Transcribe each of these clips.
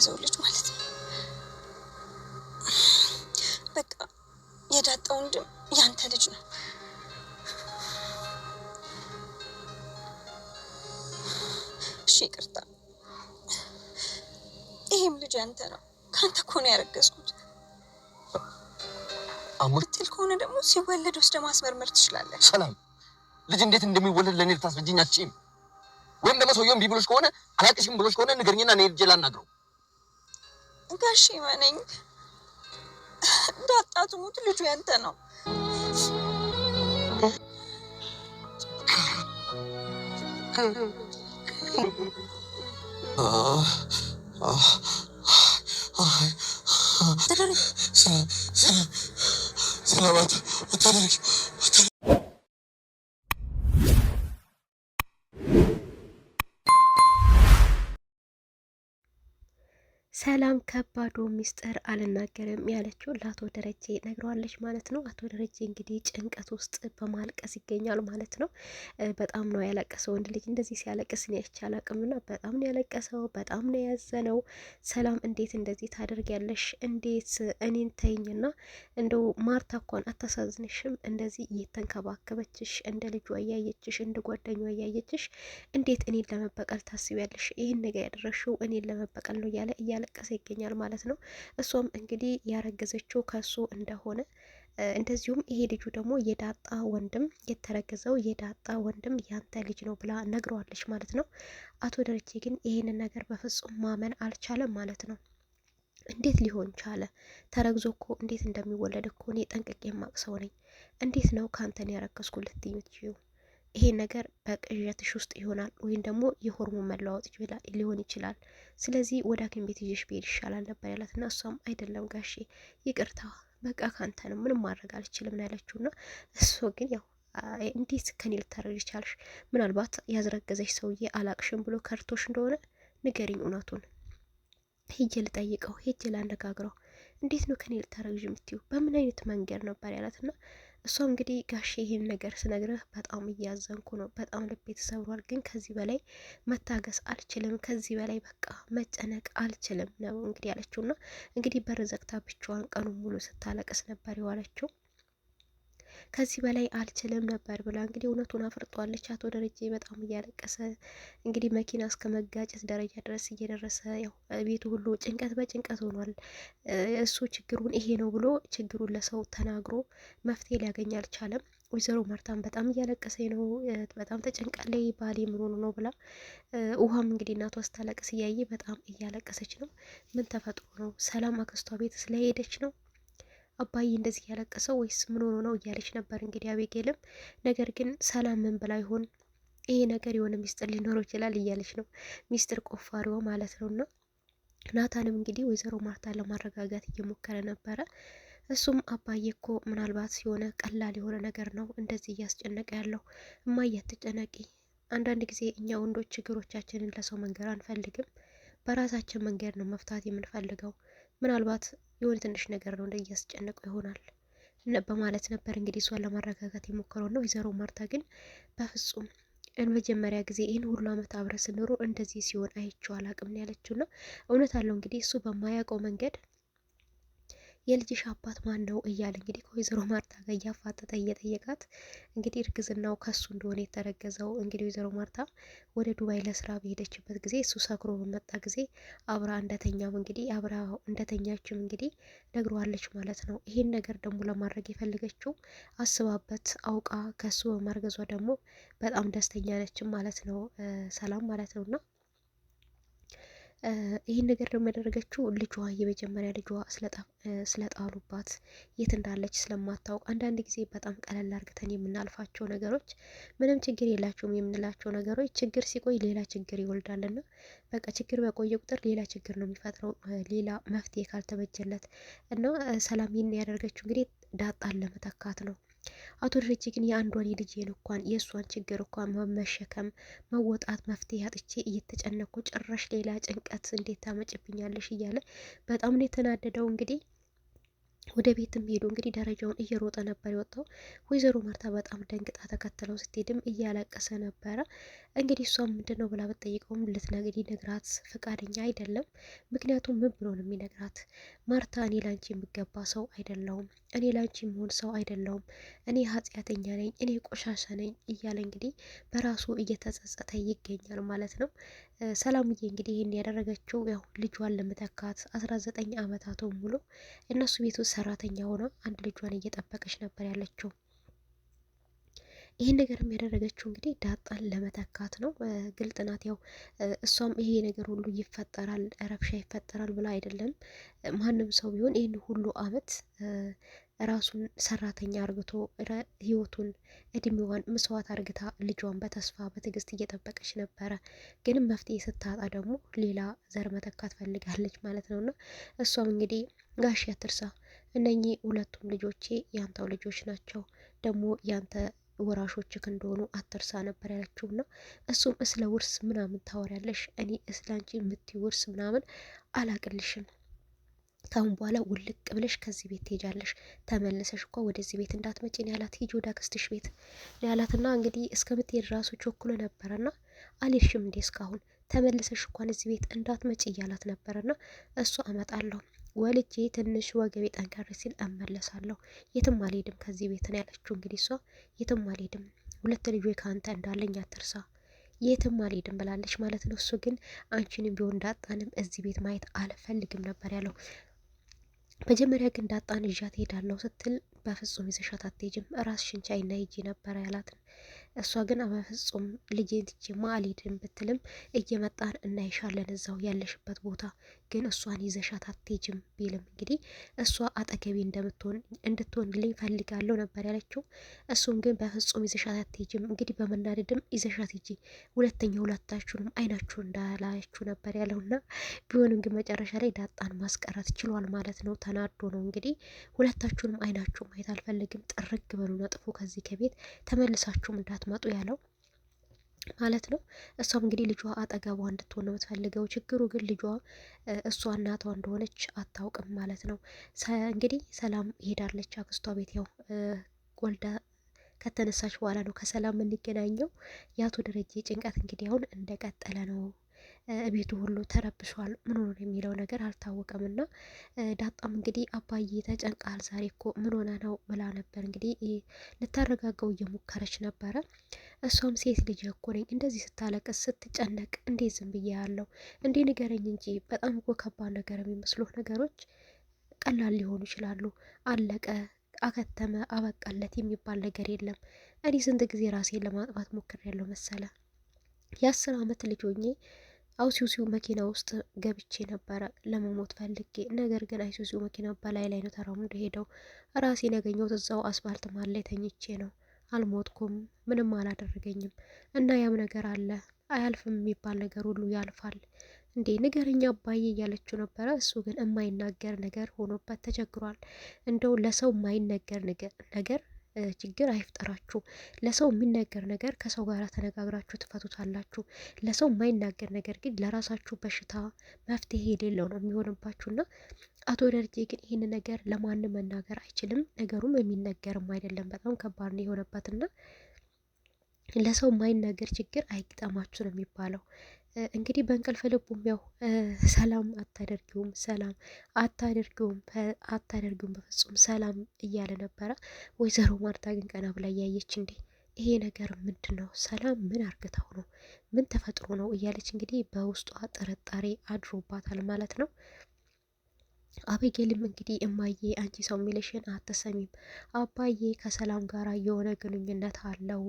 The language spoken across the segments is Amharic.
የተረገዘው ልጅ ማለት ነው። በቃ የዳጣ ወንድም ያንተ ልጅ ነው። እሺ ይቅርታ። ይሄም ልጅ ያንተ ነው። ካንተ እኮ ነው ያረገዝኩት። አሙርትል ከሆነ ደግሞ ሲወለድ ወስደ ማስመርመር ትችላለህ። ሰላም ልጅ እንዴት እንደሚወለድ ለኔ ልታስረጅኝ አትችይም። ወይም ደግሞ ሰውየው እምቢ ብሎሽ ከሆነ አላቅሽም ብሎሽ ከሆነ ንገርኝና እኔ ልጄ ላናግረው። ጋሼ ማነኝ ዳጣ ትሙት ልጁ ያንተ ነው። ሰላማት ሰላም ከባዱ ሚስጥር አልናገርም ያለችው ለአቶ ደረጀ ነግረዋለች ማለት ነው። አቶ ደረጀ እንግዲህ ጭንቀት ውስጥ በማልቀስ ይገኛል ማለት ነው። በጣም ነው ያለቀሰው። ወንድ ልጅ እንደዚህ ሲያለቅስ ነው አይቻል አቅምና በጣም ነው ያለቀሰው። በጣም ነው ያዘነው። ሰላም እንዴት እንደዚህ ታደርጊያለሽ? እንዴት እኔን ተይኝና እንደው ማርታ እንኳን አታሳዝንሽም? እንደዚህ እየተንከባከበችሽ እንደ ልጇ እያየችሽ እንደ ጓደኛዋ እያየችሽ እንዴት እኔን ለመበቀል ታስቢያለሽ? ይህን ነገር ያደረሽው እኔን ለመበቀል ነው እያለቀሰ ይገኛል ማለት ነው። እሷም እንግዲህ ያረገዘችው ከሱ እንደሆነ እንደዚሁም ይሄ ልጁ ደግሞ የዳጣ ወንድም የተረገዘው የዳጣ ወንድም ያንተ ልጅ ነው ብላ ነግረዋለች ማለት ነው። አቶ ደረጀ ግን ይሄንን ነገር በፍጹም ማመን አልቻለም ማለት ነው። እንዴት ሊሆን ቻለ? ተረግዞ እኮ እንዴት እንደሚወለድ እኮ እኔ ጠንቅቄ የማቅ ሰው ነኝ። እንዴት ነው ካንተን ያረገዝኩ ልትይው? ይሄ ነገር በቅዠትሽ ውስጥ ይሆናል ወይም ደግሞ የሆርሞን መለዋወጥ ሊሆን ይችላል። ስለዚህ ወደ ሐኪም ቤት ይዤሽ ብሄድ ይሻላል ነበር ያላት እና እሷም አይደለም ጋሼ ይቅርታ፣ በቃ ካንተ ነው ምንም ማድረግ አልችልም ነው ያለችው። እና እሱ ግን ያው እንዴት ከኔ ልታረግ ይቻልሽ? ምናልባት ያዝረገዘሽ ሰውዬ አላቅሽም ብሎ ከርቶሽ እንደሆነ ንገሪኝ እውነቱን። ሄጄ ልጠይቀው፣ ሄጄ ላነጋግረው። እንዴት ነው ከኔ ልታረግዥ የምትይው? በምን አይነት መንገድ ነበር ያላት እና እሷ እንግዲህ ጋሼ ይሄን ነገር ስነግርህ በጣም እያዘንኩ ነው፣ በጣም ልቤ ተሰብሯል፣ ግን ከዚህ በላይ መታገስ አልችልም፣ ከዚህ በላይ በቃ መጨነቅ አልችልም ነው እንግዲህ ያለችውና እንግዲህ በር ዘግታ ብቻዋን ቀኑን ሙሉ ስታለቅስ ነበር የዋለችው። ከዚህ በላይ አልችልም ነበር ብላ እንግዲህ እውነቱን አፍርጧለች። አቶ ደረጀ በጣም እያለቀሰ እንግዲህ መኪና እስከ መጋጨት ደረጃ ድረስ እየደረሰ ያው ቤቱ ሁሉ ጭንቀት በጭንቀት ሆኗል። እሱ ችግሩን ይሄ ነው ብሎ ችግሩን ለሰው ተናግሮ መፍትሄ ሊያገኝ አልቻለም። ወይዘሮ ማርታም በጣም እያለቀሰ ነው፣ በጣም ተጨንቃለች። ባሌ ምን ሆኖ ነው ብላ ውሃም እንግዲህ እናቷ ስታለቅስ እያየ በጣም እያለቀሰች ነው። ምን ተፈጥሮ ነው? ሰላም አክስቷ ቤት ስለሄደች ነው አባዬ እንደዚህ ያለቀሰው ወይስ ምን ሆኖ ነው እያለች ነበር እንግዲህ አቤጌልም። ነገር ግን ሰላም ምን ብላ ይሆን? ይሄ ነገር የሆነ ሚስጥር ሊኖረው ይችላል እያለች ነው፣ ሚስጥር ቆፋሪዋ ማለት ነው። እና ናታንም እንግዲህ ወይዘሮ ማርታን ለማረጋጋት እየሞከረ ነበረ። እሱም አባዬ እኮ ምናልባት የሆነ ቀላል የሆነ ነገር ነው እንደዚህ እያስጨነቀ ያለው። እማዬ አትጨነቂ፣ አንዳንድ ጊዜ እኛ ወንዶች ችግሮቻችንን ለሰው መንገር አንፈልግም፣ በራሳችን መንገድ ነው መፍታት የምንፈልገው። ምናልባት የሆነ ትንሽ ነገር ነው እንደ እያስጨነቀው ይሆናል በማለት ነበር እንግዲህ እሷን ለማረጋጋት የሞከረው ነው። ወይዘሮ ማርታ ግን በፍጹም መጀመሪያ ጊዜ ይህን ሁሉ ዓመት አብረ ስንኖር እንደዚህ ሲሆን አይቼው አላቅም ነው ያለችው። ና እውነት አለው እንግዲህ እሱ በማያውቀው መንገድ የልጅሽ አባት ማን ነው እያለ እንግዲህ ከወይዘሮ ማርታ ጋር እያፋጠጠ እየጠየቃት እንግዲህ እርግዝናው ከሱ እንደሆነ የተረገዘው እንግዲህ ወይዘሮ ማርታ ወደ ዱባይ ለስራ በሄደችበት ጊዜ እሱ ሰክሮ በመጣ ጊዜ አብራ እንደተኛም እንግዲህ አብራ እንደተኛችም እንግዲህ ነግረዋለች ማለት ነው። ይሄን ነገር ደግሞ ለማድረግ የፈለገችው አስባበት አውቃ ከሱ በማርገዟ ደግሞ በጣም ደስተኛ ነችም ማለት ነው፣ ሰላም ማለት ነው። እና ይህን ነገር ደግሞ ያደረገችው ልጇ የመጀመሪያ ልጇ ስለጣሉባት የት እንዳለች ስለማታውቅ፣ አንዳንድ ጊዜ በጣም ቀለል አርግተን የምናልፋቸው ነገሮች ምንም ችግር የላቸውም የምንላቸው ነገሮች ችግር ሲቆይ ሌላ ችግር ይወልዳልና በቃ ችግር በቆየ ቁጥር ሌላ ችግር ነው የሚፈጥረው፣ ሌላ መፍትሄ ካልተበጀለት እና ሰላም ይህን ያደርገችው እንግዲህ ዳጣን ለመተካት ነው። አቶ ደረጀ ግን የአንዷን የልጄን እንኳን የእሷን ችግር እንኳን መሸከም መወጣት መፍትሄ አጥቼ እየተጨነኩ ጭራሽ ሌላ ጭንቀት እንዴት ታመጭብኛለሽ እያለ በጣም ነው የተናደደው። እንግዲህ ወደ ቤትም ሄዱ። እንግዲህ ደረጃውን እየሮጠ ነበር የወጣው። ወይዘሮ ማርታ በጣም ደንግጣ ተከትለው ስትሄድም እያለቀሰ ነበረ። እንግዲህ እሷም ምንድን ነው ብላ ብትጠይቀውም ሊነግራት ፈቃደኛ አይደለም። ምክንያቱም ምን ብሎ ነው የሚነግራት? ማርታ እኔ ላንቺ የሚገባ ሰው አይደለሁም፣ እኔ ላንቺ የሚሆን ሰው አይደለሁም፣ እኔ ኃጢአተኛ ነኝ፣ እኔ ቆሻሻ ነኝ እያለ እንግዲህ በራሱ እየተጸጸተ ይገኛል ማለት ነው። ሰላምዬ እንግዲህ ይህን ያደረገችው ያው ልጇን ለመተካት 19 ዓመታቱ ሙሉ እነሱ ቤት ውስጥ ሰራተኛ ሆና አንድ ልጇን እየጠበቀች ነበር ያለችው። ይህን ነገርም ያደረገችው እንግዲህ ዳጣን ለመተካት ነው። ግልጥ ናት። ያው እሷም ይሄ ነገር ሁሉ ይፈጠራል፣ ረብሻ ይፈጠራል ብላ አይደለም። ማንም ሰው ቢሆን ይህን ሁሉ አመት ራሱን ሰራተኛ አርግቶ ህይወቱን እድሜዋን መስዋዕት አርግታ ልጇን በተስፋ በትዕግስት እየጠበቀች ነበረ። ግን መፍትሄ ስታጣ ደግሞ ሌላ ዘር መተካት ፈልጋለች ማለት ነው። እና እሷም እንግዲህ ጋሽ አትርሳ፣ እነኚህ ሁለቱም ልጆቼ ያንተው ልጆች ናቸው፣ ደግሞ ያንተ ወራሾችክ እንደሆኑ አትርሳ ነበር ያለችው። እና እሱም ስለ ውርስ ምናምን ታወሪያለሽ፣ እኔ እስላንቺ የምትይ ውርስ ምናምን አላቅልሽም፣ ካሁን በኋላ ውልቅ ብለሽ ከዚህ ቤት ትሄጃለሽ፣ ተመልሰሽ እኮ ወደዚህ ቤት እንዳትመጪን ያላት፣ ሂጂ ወደ አክስትሽ ቤት ያላትና እንግዲህ እስከምትሄድ ራሱ ቾክሎ ነበረና አልሄድሽም እንዴ እስካሁን ተመልሰሽ እንኳን እዚህ ቤት እንዳትመጪ እያላት ነበረና እሱ አመጣለሁ ወልጄ ትንሽ ወገቤ ጠንከር ሲል እመለሳለሁ፣ የትም አልሄድም ከዚህ ቤት ነው ያለችው። እንግዲህ እሷ የትም አልሄድም፣ ሁለት ልጆች ከአንተ እንዳለኝ አትርሳ፣ የትም አልሄድም ብላለች ማለት ነው። እሱ ግን አንቺንም ቢሆን ዳጣንም እዚህ ቤት ማየት አልፈልግም ነበር ያለው። መጀመሪያ ግን ዳጣን ይዣት ሄዳለሁ ስትል በፍጹም ይዘሻት አትሄጂም፣ ራስሽን ቻይና ሂጂ ነበረ ያላትን። እሷ ግን በፍጹም ልጄን ትቼማ አልሄድም ብትልም እየመጣን እናይሻለን እዛው ያለሽበት ቦታ፣ ግን እሷን ይዘሻት አትሄጂም ቢልም እንግዲህ እሷ አጠገቤ እንድትሆንልኝ ፈልጋለሁ ነበር ያለችው። እሱም ግን በፍጹም ይዘሻት አትሄጂም፣ እንግዲህ በመናደድም ይዘሻት ሂጂ፣ ሁለተኛ ሁለታችሁንም አይናችሁ እንዳላያችሁ ነበር ያለውና ቢሆንም ግን መጨረሻ ላይ ዳጣን ማስቀረት ችሏል ማለት ነው። ተናዶ ነው እንግዲህ ሁለታችሁንም አይናችሁ ማየት አልፈልግም፣ ጥርግ በሉና ጥፉ ከዚህ ከቤት ተመልሳችሁም እንዳትመጡ ያለው ማለት ነው። እሷም እንግዲህ ልጇ አጠገቧ እንድትሆን ነው የምትፈልገው። ችግሩ ግን ልጇ እሷ እናቷ እንደሆነች አታውቅም ማለት ነው። እንግዲህ ሰላም ሄዳለች አክስቷ ቤት። ያው ወልዳ ከተነሳች በኋላ ነው ከሰላም የምንገናኘው። የአቶ ደረጀ ጭንቀት እንግዲህ አሁን እንደቀጠለ ነው። ቤቱ ሁሉ ተረብሿል። ምን ሆነ የሚለው ነገር አልታወቀም። እና ዳጣም እንግዲህ አባዬ ተጨንቃል ዛሬ እኮ ምን ሆነ ነው ብላ ነበር እንግዲህ ልታረጋገው እየሞከረች ነበረ። እሷም ሴት ልጅ እኮ ነኝ እንደዚህ ስታለቅስ ስትጨነቅ እንዴት ዝም ብዬ ያለው እንዴ ንገረኝ እንጂ በጣም እኮ ከባድ ነገር የሚመስሉ ነገሮች ቀላል ሊሆኑ ይችላሉ። አለቀ አከተመ አበቃለት የሚባል ነገር የለም። እኔ ስንት ጊዜ ራሴን ለማጥፋት ሞክሬያለሁ መሰለ። የ10 ዓመት ልጅ ሆኜ አይሱዚው መኪና ውስጥ ገብቼ ነበረ ለመሞት ፈልጌ። ነገር ግን አይሱዚው መኪና በላይ ላይ ነው ተራምዶ ሄደው ራሴን ያገኘሁት እዛው አስፋልት መሃል ላይ ተኝቼ ነው። አልሞትኩም፣ ምንም አላደረገኝም። እና ያም ነገር አለ አያልፍም የሚባል ነገር ሁሉ ያልፋል እንዴ ንገረኛ አባዬ እያለችው ነበረ። እሱ ግን የማይናገር ነገር ሆኖበት ተቸግሯል። እንደው ለሰው የማይነገር ነገር ችግር አይፍጠራችሁ። ለሰው የሚነገር ነገር ከሰው ጋር ተነጋግራችሁ ትፈቱታላችሁ። ለሰው የማይናገር ነገር ግን ለራሳችሁ በሽታ መፍትሄ የሌለው ነው የሚሆንባችሁና አቶ ደረጀ ግን ይህን ነገር ለማንም መናገር አይችልም። ነገሩም የሚነገርም አይደለም። በጣም ከባድ ነው የሆነበትና ለሰው የማይናገር ችግር አይግጠማችሁ ነው የሚባለው። እንግዲህ በእንቅልፍ ልቡም ያው ሰላም አታደርጊውም፣ ሰላም አታደርጊውም፣ አታደርጊውም በፍጹም ሰላም እያለ ነበረ። ወይዘሮ ማርታ ግን ቀና ብላ እያየች እንዴ ይሄ ነገር ምንድን ነው? ሰላም ምን አርግታው ነው? ምን ተፈጥሮ ነው? እያለች እንግዲህ በውስጧ ጥርጣሬ አድሮባታል ማለት ነው። አቤጌልም እንግዲህ እማዬ አንቺ ሰው የሚልሽን አትሰሚም፣ አባዬ ከሰላም ጋር የሆነ ግንኙነት አለው፣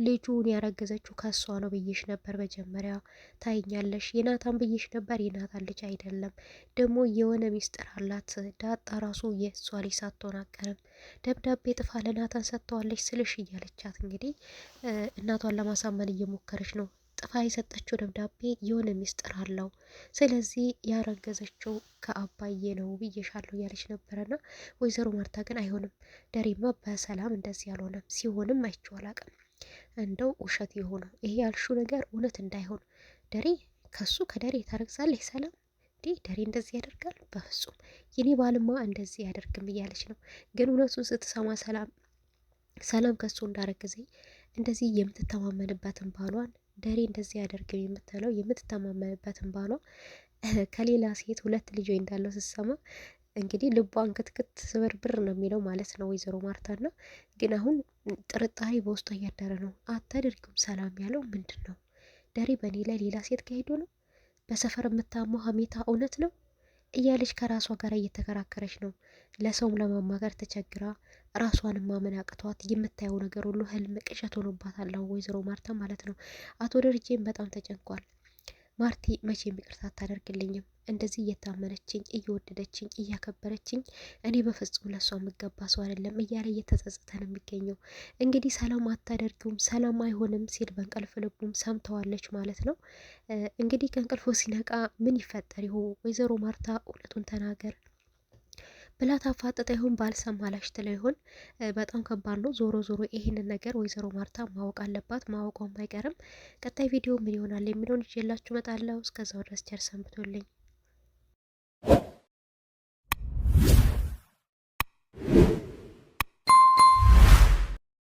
ልጁን ያረገዘችው ከሷ ነው ብዬሽ ነበር መጀመሪያ፣ ታይኛለሽ፣ የናታን ብዬሽ ነበር፣ የናታን ልጅ አይደለም፣ ደግሞ የሆነ ሚስጥር አላት፣ ዳጣ ራሱ የእሷ ልጅ ሳትሆን አቀርም፣ ደብዳቤ ጥፋ ለናታን ሰጥተዋለች ስልሽ እያለቻት እንግዲህ እናቷን ለማሳመን እየሞከረች ነው። ጥፋ የሰጠችው ደብዳቤ የሆነ ሚስጥር አለው፣ ስለዚህ ያረገዘችው ከአባዬ ነው ብዬሻለሁ እያለች ነበረና ወይዘሮ ማርታ ግን አይሆንም ደሬማ በሰላም እንደዚህ ያልሆነም ሲሆንም አይቼው አላቅም፣ እንደው ውሸት የሆነው ይሄ ያልሹ ነገር እውነት እንዳይሆን ደሬ ከሱ ከደሬ ታረግዛለች ሰላም ደሬ እንደዚህ ያደርጋል? በፍጹም የኔ ባልማ እንደዚህ ያደርግም እያለች ነው። ግን እውነቱን ስትሰማ ሰላም ከሱ እንዳረገዘ እንደዚህ የምትተማመንበትን ባሏን ደሬ እንደዚህ ያደርግም የምትለው የምትተማመንበትን ባሏ ከሌላ ሴት 2 ልጅ እንዳለው ስትሰማ እንግዲህ ልቧን ክትክት ስብርብር ነው የሚለው ማለት ነው ወይዘሮ ማርታና። ግን አሁን ጥርጣሬ በውስጧ እያደረ ነው። አታደርጊም ሰላም ያለው ምንድን ነው? ደሬ በእኔ ላይ ሌላ ሴት ከሄዱ ነው? በሰፈር የምታማው ሀሜታ እውነት ነው እያለች ከራሷ ጋር እየተከራከረች ነው። ለሰውም ለማማከር ተቸግራ ራሷን ማመን አቅቷት የምታየው ነገር ሁሉ ህልም ቅዠት ሆኖባታል ወይዘሮ ማርታ ማለት ነው። አቶ ደረጀም በጣም ተጨንቋል። ማርቲ መቼም ይቅርታ አታደርግልኝም፣ እንደዚህ እየታመነችኝ እየወደደችኝ እያከበረችኝ እኔ በፍጹም ለሷ የምገባ ሰው አይደለም እያለ እየተጸጸተ ነው የሚገኘው። እንግዲህ ሰላም አታደርጊውም፣ ሰላም አይሆንም ሲል በእንቅልፍ ልቡም ሰምተዋለች ማለት ነው። እንግዲህ ከእንቅልፎ ሲነቃ ምን ይፈጠር ይሆን? ወይዘሮ ማርታ እውነቱን ተናገር ብላ ታፋጠጠ ይሆን? ባልሰማ ላሽትላ ይሆን? በጣም ከባድ ነው። ዞሮ ዞሮ ይሄንን ነገር ወይዘሮ ማርታ ማወቅ አለባት፣ ማወቋም አይቀርም። ቀጣይ ቪዲዮ ምን ይሆናል የሚለውን ይዤላችሁ እመጣለሁ። እስከዛው ድረስ ቸር ሰንብቱልኝ።